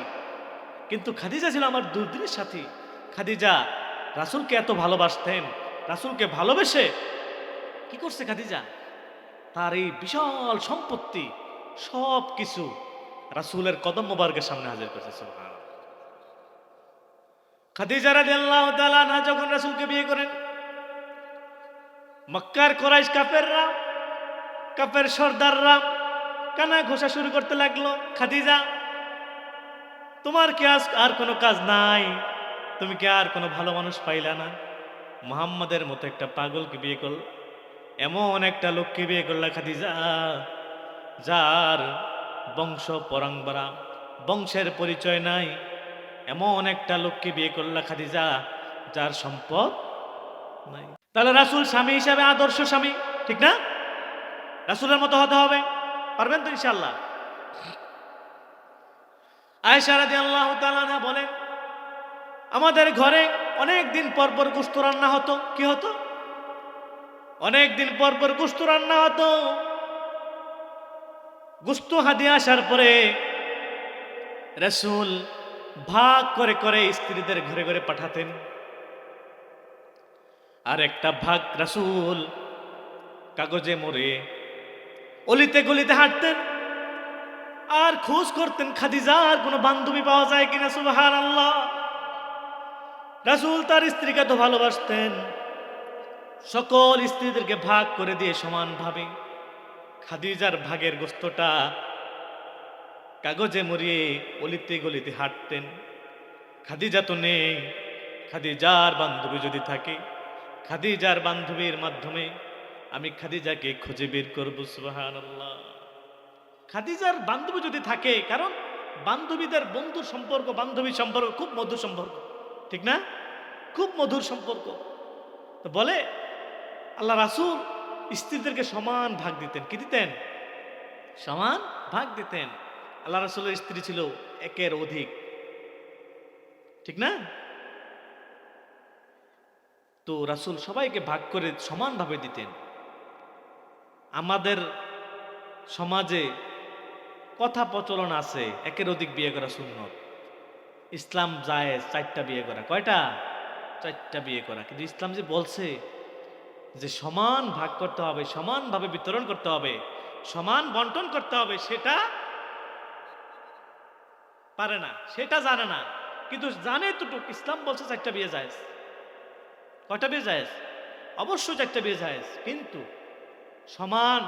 কিন্তু খাদিজা ছিল আমার দুর্দিনের সাথী। খাদিজা রাসূলকে এত ভালোবাসতেন, রাসূলকে ভালোবেসে কি করছে খাদিজা? তার এই বিশাল সম্পত্তি সব কিছু রাসূলের কদম মোবারকের সামনে হাজির করেছে। সুবহানাল্লাহ। খাদিজা রাদিয়াল্লাহু তাআলা আনহা যখন রাসূলকে বিয়ে করেন, মক্কার কুরাইশ কাফেররা, কাফের সর্দাররা কানা ঘোষা শুরু করতে লাগলো, খাদিজা তোমার কি আজ আর কোনো কাজ নাই? তুমি কি আর কোনো ভালো মানুষ পাইলা না? মুহাম্মাদের মতো একটা পাগলকে বিয়ে করল, এমন একটা লোককে বিয়ে করলা খাদিজা, যার বংশ পরম্পরা, বংশের পরিচয় নাই। এমন একটা লোককে বিয়ে করলা খাদিজা, যার সম্পদ নাই। তাহলে রাসূল স্বামী হিসাবে আদর্শ স্বামী, ঠিক না? রাসূলের মতো হতে হবে। পারবেন তো ইনশাআল্লাহ? আয়েশা রাদিয়াল্লাহু তাআলা আনহা বলেন, আমাদের ঘরে অনেক দিন পর পর গোশত রান্না হতো। কি হতো? অনেক দিন পর পর গোশত রান্না হতো। গোশত হাদিয়া আসার পরে রাসূল ভাগ করে করে স্ত্রীদের ঘরে ঘরে পাঠাতেন, আর একটা ভাগ রাসূল কাগজে মুড়ে অলিতে গলিতে হাঁটতেন আর খোঁজ করতেন খাদিজার কোনো বান্ধবী পাওয়া যায় কিনা। সুবহানাল্লাহ। রাসূল তার স্ত্রীকে তো ভালোবাসতেন, সকল স্ত্রীদেরকে ভাগ করে দিয়ে সমানভাবে খাদিজার ভাগের গোশতটা কাগজে মুড়িয়ে অলিতে গলিতে হাঁটতেন। খাদিজা তো নেই, খাদিজার বান্ধবী যদি থাকে, খাদিজার বান্ধবীর মাধ্যমে আমি খাদিজাকে খুঁজে বের করব। সুবহানাল্লাহ। খাদিজার বান্ধবী যদি থাকে, কারণ বান্ধবীদের বন্ধুর সম্পর্ক, বান্ধবী সম্পর্ক খুব মধুর সম্পর্ক, ঠিক না? খুব মধুর সম্পর্ক। তো বলে আল্লাহ রাসূল স্ত্রীদেরকে সমান ভাগ দিতেন। কি দিতেন? সমান ভাগ দিতেন। আল্লাহ রাসূলের স্ত্রী ছিল একের অধিক, ঠিক না? তো রাসূল সবাইকে ভাগ করে সমানভাবে দিতেন। আমাদের সমাজে কথা প্রচলন আছে একের অধিক বিয়ে করা সুন্নত। ইসলাম জায়েজ 4টা বিয়ে করা। কয়টা? 4টা বিয়ে করা। কিন্তু ইসলাম যে বলছে যে সমান ভাগ করতে হবে, সমানভাবে বিতরণ করতে হবে, সমান বন্টন করতে হবে, সেটা পারে না, সেটা জানে না। কিন্তু জানে এতটুক, ইসলাম বলছে 4টা বিয়ে জায়েজ। কয়টা বিয়ে জায়েজ? অবশ্যই 4টা বিয়ে জায়েজ, কিন্তু সমান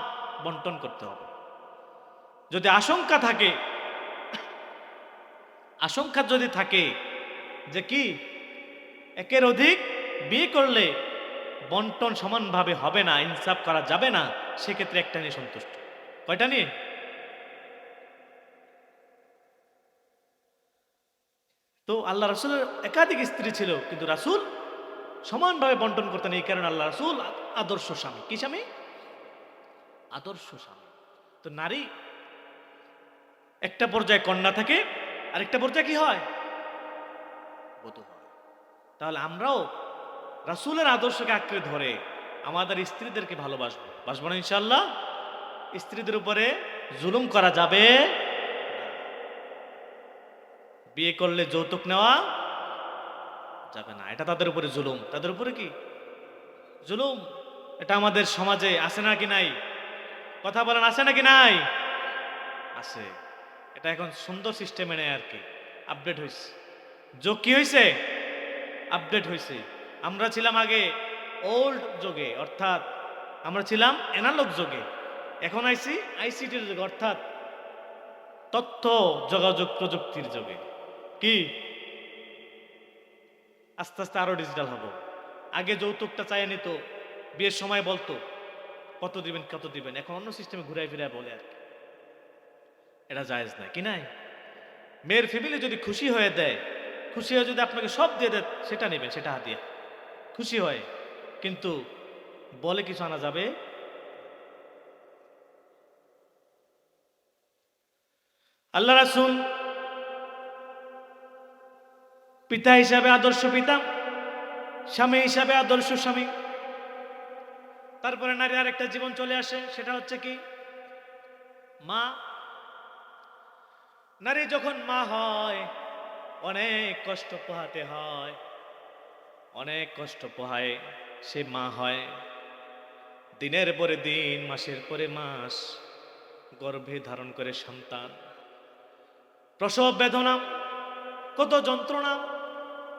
বন্টন করতে হবে। যদি আশঙ্কা থাকে, আশঙ্কা যদি থাকে যে কি একের অধিক বিয়ে করলে বন্টন সমানভাবে হবে না, ইনসাফ করা যাবে না, সেক্ষেত্রে একটা নিয়ে সন্তুষ্ট। কয়টা নিয়ে? তো আল্লাহ রাসূলের একাধিক স্ত্রী ছিল, কিন্তু রাসূল সমানভাবে বন্টন করতেন। এই কারণে আল্লাহ রাসূল আদর্শ স্বামী। কি স্বামী? আদর্শ স্বামী। তো নারী একটা পর্যায়ে কন্যা থাকে, আরেকটা পর্যায়ে কি হয়? বধূ হয়। তাহলে আমরাও রাসূলের আদর্শকে আঁকড়ে ধরে আমাদের স্ত্রীদেরকে ভালোবাসবো। বাসবো না ইনশাআল্লাহ? স্ত্রীদের উপরে জুলুম করা যাবে না। বিয়ে করলে যৌতুক নেওয়া যাবে না, এটা তাদের উপরে জুলুম। তাদের উপরে কি জুলুম? এটা আমাদের সমাজে আছে নাকি নাই? কথা বলেন, আছে নাকি নাই? আছে। এটা এখন সুন্দর সিস্টেমে নেয় আর কি, আপডেট হয়েছে। যোগ কি হয়েছে? আপডেট হয়েছে। আমরা ছিলাম আগে ওল্ড যুগে, অর্থাৎ আমরা ছিলাম অ্যানালগ যুগে। এখন আইসি আইসিটির যুগে, অর্থাৎ তথ্য যোগাযোগ প্রযুক্তির যুগে। কি আস্তে আস্তে আরো ডিজিটাল হব। আগে যৌতুকটা চাইয়ে নিত, বিয়ের সময় বলতো কত দিবেন কত দিবেন, এখন অন্য সিস্টেমে ঘুরাই ফিরায় বলে আর কি। এটা জায়েজ নাই কি নাই? মেয়ের ফ্যামিলি যদি খুশি হয়ে দেয়, খুশি হয়ে যদি আপনাকে সব দিয়ে দেয়, সেটা নেবেন, সেটা হাদিয়া, খুশি হয়। কিন্তু বলে কিছু আনা যাবে। আল্লাহ রাসূল পিতা হিসাবে আদর্শ পিতা, স্বামী হিসাবে আদর্শ স্বামী। তারপরে নারী আরেকটা জীবন চলে আসে, সেটা হচ্ছে কি মা। নারী যখন মা হয় অনেক কষ্ট পোহাতে হয়, অনেক কষ্ট পোহায় সে মা হয়। দিনের পরে দিন, মাসের পরে মাস গর্ভে ধারণ করে সন্তান, প্রসব বেদনা, কত যন্ত্রণা।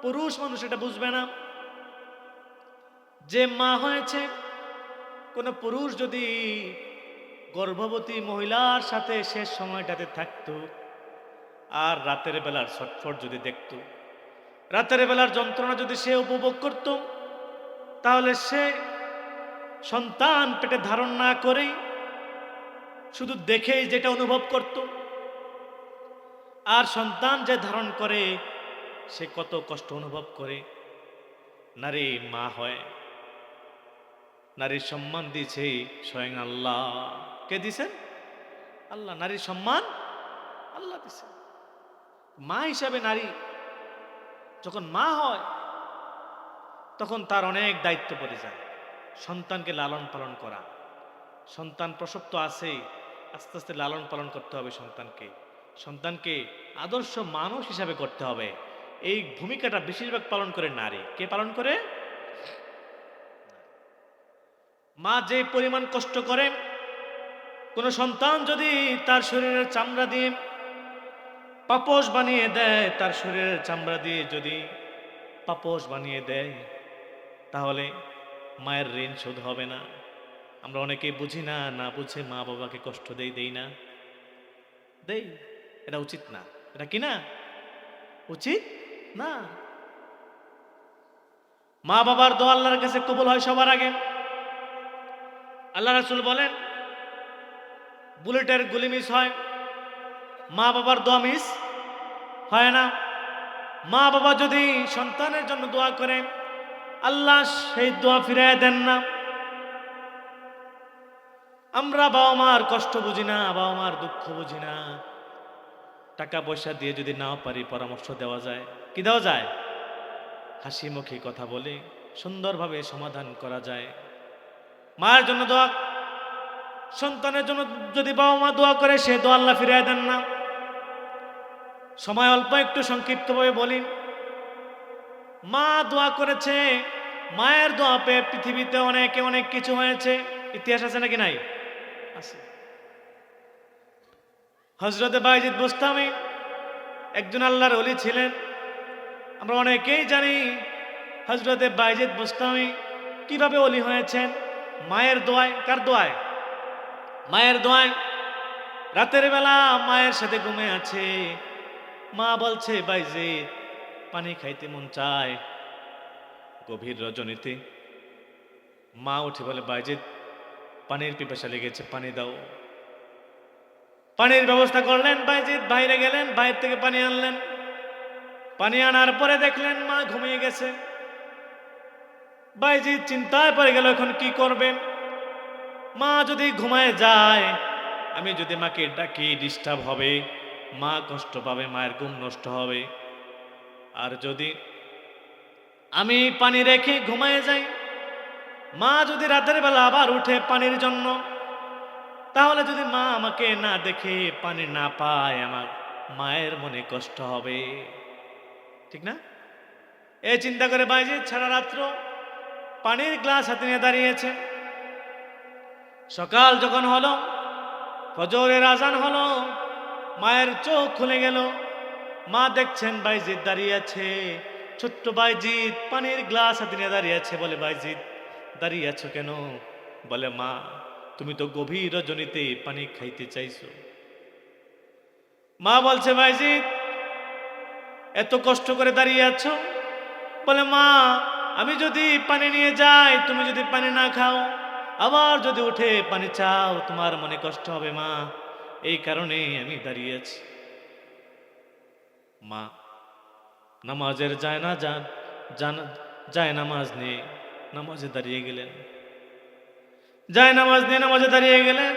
পুরুষ মানুষ এটা বুঝবে না যে মা হয়েছে। কোন পুরুষ যদি গর্ভবতী মহিলার সাথে শেষ সময়টাতে থাকতো আর রাতের বেলার ছটফট যদি দেখতো, রাতের বেলার যন্ত্রণা যদি সে উপভোগ করত, তাহলে সে সন্তান পেটে ধারণ না করেই শুধু দেখেই যেটা অনুভব করত, আর সন্তান যে ধারণ করে সে কত কষ্ট অনুভব করে। নারী মা হয়, নারীর সম্মান দিয়েছে স্বয়ং আল্লাহ। কে দিছেন? আল্লাহ। নারীর সম্মান আল্লাহ দিছেন। মা হিসাবে নারী যখন মা হয় তখন তার অনেক দায়িত্ব পড়ে যায়। সন্তানকে লালন পালন করা, সন্তান প্রসব তো আছেই, আস্তে আস্তে লালন পালন করতে হবে সন্তানকে, সন্তানকে আদর্শ মানুষ হিসাবে করতে হবে। এই ভূমিকাটা বেশিরভাগ পালন করে নারী। কে পালন করে? মা যে পরিমাণ কষ্ট করে, কোন সন্তান যদি তার শরীরের চামড়া দিয়ে পাপোশ বানিয়ে দেয়, তার শরীরের চামড়া দিয়ে যদি পাপোশ বানিয়ে দেয়, তাহলে মায়ের ঋণ শোধ হবে না। আমরা অনেকেই বুঝি না, না বুঝে মা বাবাকে কষ্ট দেই না? দেই। এটা উচিত না। এটা কি না? উচিত না। মা বাবার দোয়া আল্লাহর কাছে কবুল হয় সবার আগে। আল্লাহ রাসূল বলেন, বুলেটের গুলি মিস হয়, মা বাবার দোয়া মিস হয় না। মা বাবা যদি সন্তানের জন্য দোয়া করে, আল্লাহ সেই দোয়া ফিরিয়ে দেন না। আমরা বাবা মার কষ্ট বুঝি না, বাবা মার দুঃখ বুঝি না। টাকা পয়সা দিয়ে যদি নাও পারি, পরামর্শ দেওয়া যায়। কি দেওয়া যায়? হাসি মুখে কথা বলে সুন্দরভাবে সমাধান করা যায়। মায়ের জন্য দোয়া, সন্তানের জন্য যদি বাবা মা দোয়া করে, সে দোয়া আল্লাহ ফিরিয়ে দেন না। সময় অল্প, একটু সংক্ষিপ্তভাবে বলি। মা দোয়া করেছে, মায়ের দোয়া পেয়ে পৃথিবীতে অনেকে অনেক কিছু হয়েছে। ইতিহাস আছে নাকি নাই? আছে। হযরতে বায়জিদ বুস্তামি একজন আল্লাহর ওলি ছিলেন। আমরা অনেকেই জানি হযরতে বায়জিদ বুস্তামি কিভাবে ওলি হয়েছেন। মায়ের দোয়ায়। কার দোয়ায়? মায়ের দোয়ায়। রাতের বেলা মায়ের সাথে ঘুমে আছে, মা বলছে বায়জিদ পানি খাইতে মন চায়। গভীর রজনীতে মা উঠে বলে, বায়জিদ পানির পিপাসা লেগেছে, পানি দাও। পানির ব্যবস্থা করলেন। বায়জিদ বাইরে গেলেন, বাইরে থেকে পানি আনলেন। পানি আনার পরে দেখলেন মা ঘুমিয়ে গেছে। বায়জিদ চিন্তায় পড়ে গেল, এখন কি করবেন? মা যদি ঘুমায় যায়, আমি যদি মাকে ডাকি ডিস্টার্ব হবে, মা কষ্ট পাবে, মায়ের ঘুম নষ্ট হবে। আর যদি আমি পানি রেখে ঘুমায় যাই, মা যদি রাতের বেলা আবার উঠে পানির জন্য, তাহলে যদি মা আমাকে না দেখে পানি না পায়, আমার মায়ের মনে কষ্ট হবে। ঠিক না? এই চিন্তা করে বায়জিদ সারা রাত্র পানির গ্লাস হাতে নিয়ে দাঁড়িয়েছে। সকাল যখন হলো, ফজরের আজান হলো, মায়ের চোখ খুলে গেল। মা দেখছেন বায়জিদ দাঁড়িয়ে আছে। ছোট্ট বায়জিদ পানির গ্লাস হাতে নিয়ে দাঁড়িয়ে আছে। বলে, বায়জিদ দাঁড়িয়ে আছো কেন? বলে, মা তুমি তো গভীর রজনীতে পানি খাইতে চাইছো। মা বলছে, বায়জিদ এত কষ্ট করে দাঁড়িয়ে আছো, বলে মা আমি যদি পানি নিয়ে যাই, তুমি যদি পানি না খাও, আবার যদি উঠে পানি চাও, তোমার মনে কষ্ট হবে মা, এই কারণে আমি দাঁড়িয়ে আছি। মা নামাজের যায় নামাজ নিয়ে নামাজে দাঁড়িয়ে গেলেন, যায় নামাজ নিয়ে নামাজে দাঁড়িয়ে গেলেন।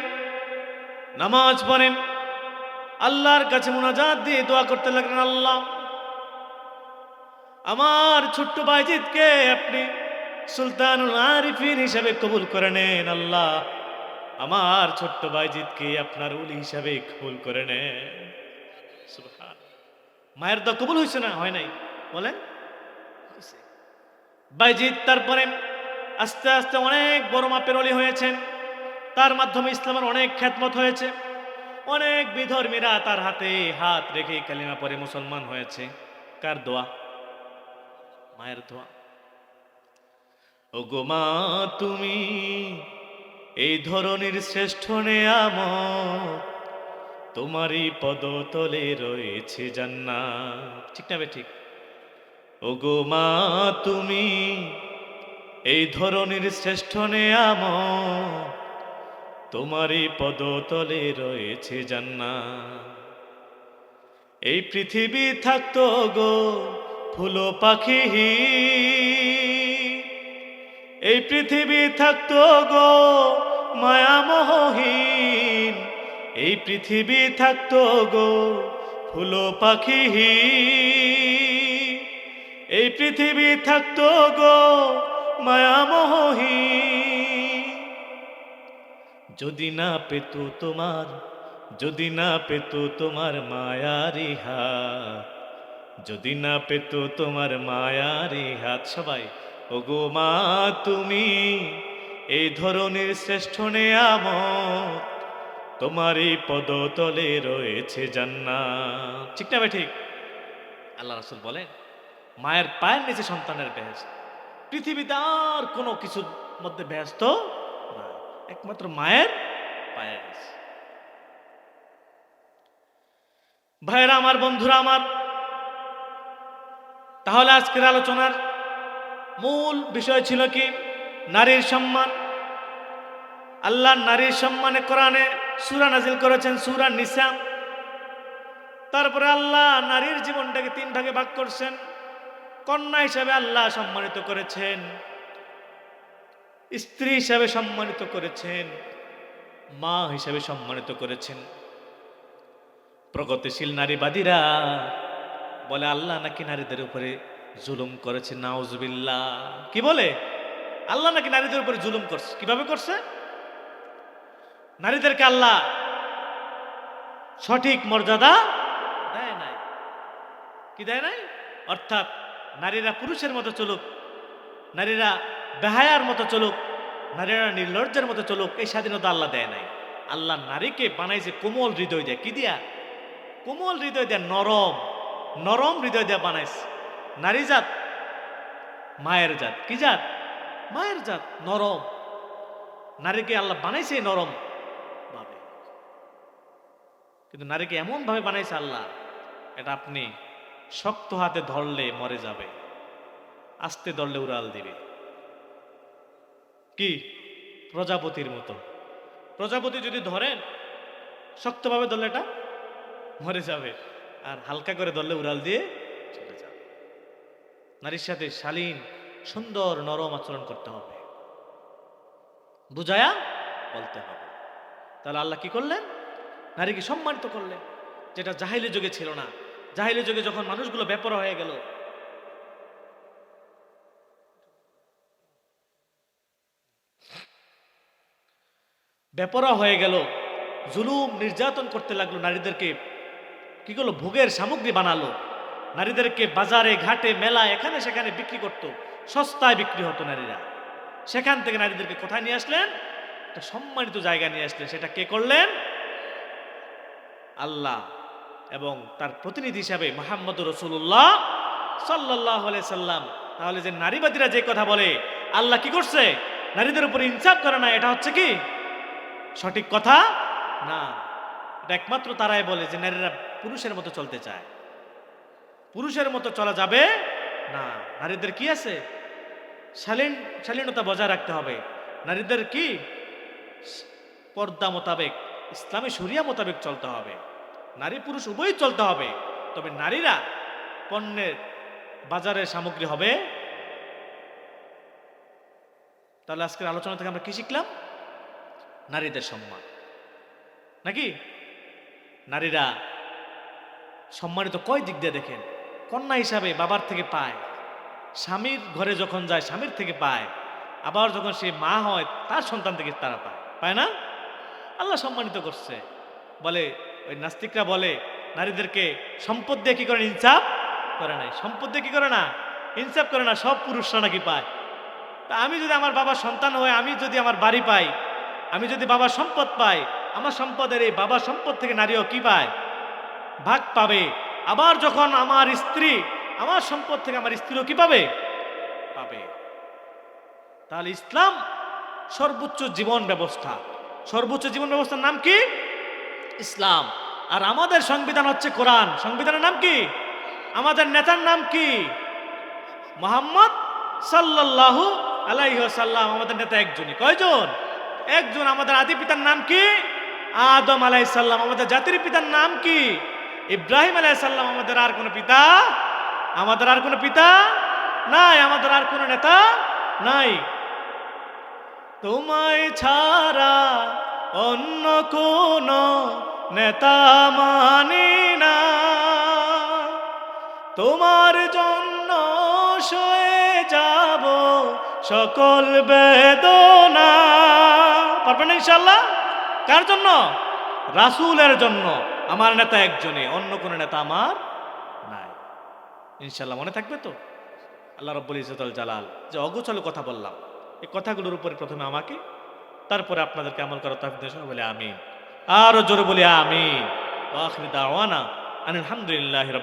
নামাজ পড়েন, আল্লাহর কাছে মুনাজাত দিয়ে দোয়া করতে লাগলেন, আল্লাহ আমার ছোট্ট বাইজিদকে আপনি সুলতানুল আরিফিন হিসাবে কবুল করে নেন। আল্লাহ আমার ছোট্ট বাইজিদকে আপনার উলি হিসাবে কবুল করে নেন। সুবহান। মায়ের দোয়া কবুল হয়েছে না হয় নাই বলেন? বাইজিদ তারপরে আস্তে আস্তে অনেক বড় মাপের অলি হয়েছেন, তার মাধ্যমে ইসলামের অনেক খ্যাতমত হয়েছে, অনেক বিধর্মীরা তার হাতে হাত রেখে কালিমা পড়ে মুসলমান হয়েছে। কার দোয়া? মায়ের দোয়া। ওগো মা তুমি এই ধরনের শ্রেষ্ঠ নেয়ামত, তোমারই পদতলে রয়েছে জান্নাত। ঠিক না বে ঠিক? ওগো মা তুমি এই ধরনের শ্রেষ্ঠ নেয়ামত, তোমারই পদতলে রয়েছে জান্নাত। এই পৃথিবী থাকতো গো ফুল পাখি, এই পৃথিবী থাকতো গো মায়ামোহহীন, এই পৃথিবী থাকতো গো ফুল পাখি, এই পৃথিবী থাকতো গো মায়ামোহহীন। যদি না পেতো তোমার, যদি না পেতো তোমার মায়ারি হাত, যদি না পেতো তোমার মায়ারি হাত। সবাই ওগো মা তুমি এই ধরনের শ্রেষ্ঠ নেয়ামত, তোমারই পদতলে রয়েছে জান্নাত। ঠিক না ভাই ঠিক? আল্লাহ রাসূল বলেন মায়ের পায়ের নিচে সন্তানের বেহেশত। পৃথিবীতে আর কোনো কিছুর মধ্যে বেহেশত না, একমাত্র মায়ের পায়ের নিচে। ভাইরা আমার, বন্ধুরা আমার, তাহলে আজকের আলোচনার মূল বিষয় ছিল কি? নারীর সম্মান। আল্লাহ নারীর সম্মানে কোরআনে সূরা নাজিল করেছেন, সূরা নিসা। তারপরে আল্লাহ নারীর জীবনটাকে 3 ভাগে ভাগ করছেন। কন্যা হিসাবে আল্লাহ সম্মানিত করেছেন, স্ত্রী হিসাবে সম্মানিত করেছেন, মা হিসাবে সম্মানিত করেছেন। প্রগতিশীল নারীবাদীরা বলে আল্লাহ নাকি নারীদের উপরে জুলুম করেছে। নাউজুবিল্লাহ। কি বলে? আল্লাহ নাকি নারীদের উপরে জুলুম করছে। কিভাবে করছে? নারীদেরকে আল্লাহ সঠিক মর্যাদা দেয় নাই। কি দেয় নাই? অর্থাৎ নারীরা পুরুষের মতো চলুক, নারীরা বেহায়ার মতো চলুক, নারীরা নির্লজ্জের মতো চলুক, এই স্বাধীনতা আল্লাহ দেয় নাই। আল্লাহ নারীকে বানাইছে কোমল হৃদয় দেয়। কি দিয়া? কোমল হৃদয় দেয়, নরম নরম হৃদয় দেয়া বানাইছে। নারী জাত মায়ের জাত। কি জাত? মায়ের জাত, নরম। নারীকে আল্লাহ বানাইছে নরম ভাবে, কিন্তু নারীকে এমন ভাবে বানাইছে আল্লাহ, এটা আপনি শক্ত হাতে ধরলে মরে যাবে, আস্তে ধরলে উড়াল দিবে। কি? প্রজাপতির মতো। প্রজাপতি যদি ধরেন শক্তভাবে ধরলে এটা মরে যাবে, আর হালকা করে ধরলে উড়াল দিয়ে চলে যাবে। নারীর সাথে শালীন সুন্দর নরম আচরণ করতে হবে, বুঝায়া বলতে হবে। তাহলে আল্লাহ কি করলেন? নারীকে সম্মানিত করলেন, যেটা জাহিলি যুগে ছিল না। জাহিলি যুগে যখন মানুষগুলো বেপরোয়া হয়ে গেল, বেপরোয়া হয়ে গেল, জুলুম নির্যাতন করতে লাগলো, নারীদেরকে কি করলো? ভোগের সামগ্রী বানালো। নারীদেরকে বাজারে ঘাটে মেলা এখানে সেখানে বিক্রি করত, সস্তায় বিক্রি হতো নারীরা। সেখান থেকে নারীদেরকে কোথায় নিয়ে আসলেন? একটা সম্মানিত জায়গা নিয়ে আসলেন। সেটা কে করলেন? আল্লাহ এবং তার প্রতিনিধি হিসাবে মুহাম্মদুর রাসূলুল্লাহ সাল্লাল্লাহু আলাইহি সাল্লাম। তাহলে যে নারীবাদীরা যে কথা বলে আল্লাহ কি করছে? নারীদের উপর ইনসাফ করে না, এটা হচ্ছে কি সঠিক কথা না। এটা একমাত্র তারাই বলে যে নারীরা পুরুষের মতো চলতে চায়। পুরুষের মতো চলা যাবে না, নারীদের কি আছে? শালীনতা বজায় রাখতে হবে। নারীদের কি পর্দা মোতাবেক, ইসলামী শরিয়া মোতাবেক চলতে হবে। নারী পুরুষ উভয়ই চলতে হবে। তবে নারীরা পণ্যের বাজারের সামগ্রী হবে। তাহলে আজকের আলোচনা থেকে আমরা কি শিখলাম? নারীদের সম্মান, নাকি? নারীরা সম্মানিত কয় দিক দিয়ে দেখেন। কন্যা হিসাবে বাবার থেকে পায়, স্বামীর ঘরে যখন যায় স্বামীর থেকে পায়, আবার যখন সে মা হয় তার সন্তান থেকে তারা পায় না? আল্লাহ সম্মানিত করছে। বলে ওই নাস্তিকরা বলে নারীদেরকে সম্পদ দিয়ে কি করে? ইনসাফ করে নাই। সম্পদ দিয়ে কি করে না? ইনসাফ করে না। সব পুরুষরা নাকি পায়। তা আমি যদি আমার বাবার সন্তান হয়ে আমি যদি আমার বাড়ি পাই, আমি যদি বাবার সম্পদ পাই, আমার সম্পদের এই বাবার সম্পদ থেকে নারীও কি পায়? ভাগ পাবে। আবার যখন আমার স্ত্রী, আমার সম্পদ থেকে আমার স্ত্রীও কি পাবে? পাবে। তাহলে ইসলাম সর্বোচ্চ জীবন ব্যবস্থা। সর্বোচ্চ জীবন ব্যবস্থার নাম কি? ইসলাম। আর আমাদের সংবিধান হচ্ছে কোরআন। সংবিধানের নাম কি? আমাদের নেতার নাম কি? মুহাম্মদ সাল্লাল্লাহু আলাইহি ওয়াসাল্লাম। আমাদের নেতা একজনই। কয়জন? একজন। আমাদের আদি পিতার নাম কি? আদম আলাইহিস সালাম। আমাদের জাতির পিতার নাম কি? ইব্রাহিম আলাইহিস সালাম। আমাদের আর কোনো পিতা? আমাদের আর কোনো পিতা নাই। আমাদের আর কোনো নেতা নাই। তোমায় ছাড়া অন্য কোন নেতা মানি না, তোমার জন্য সয়ে যাব সকল বেদনা। পারবেন ইনশাআল্লাহ? কার জন্য? রাসূলের জন্য। আমার নেতা একজনই, অন্য কোন নেতা আমার নাই। ইনশাআল্লাহ মনে থাকবে তো? আল্লাহ রাব্বুল ইজ্জতুল জালাল যে অগোছালো কথা বললাম, এই কথাগুলোর উপরে প্রথমে আমাকে, তারপরে আপনাদেরকে আমল করার তৌফিক দেন। বলে আমিন। আরো জোরে বলি আমিন। ওয়া আখিরু দাওয়ানা আলহামদুলিল্লাহি।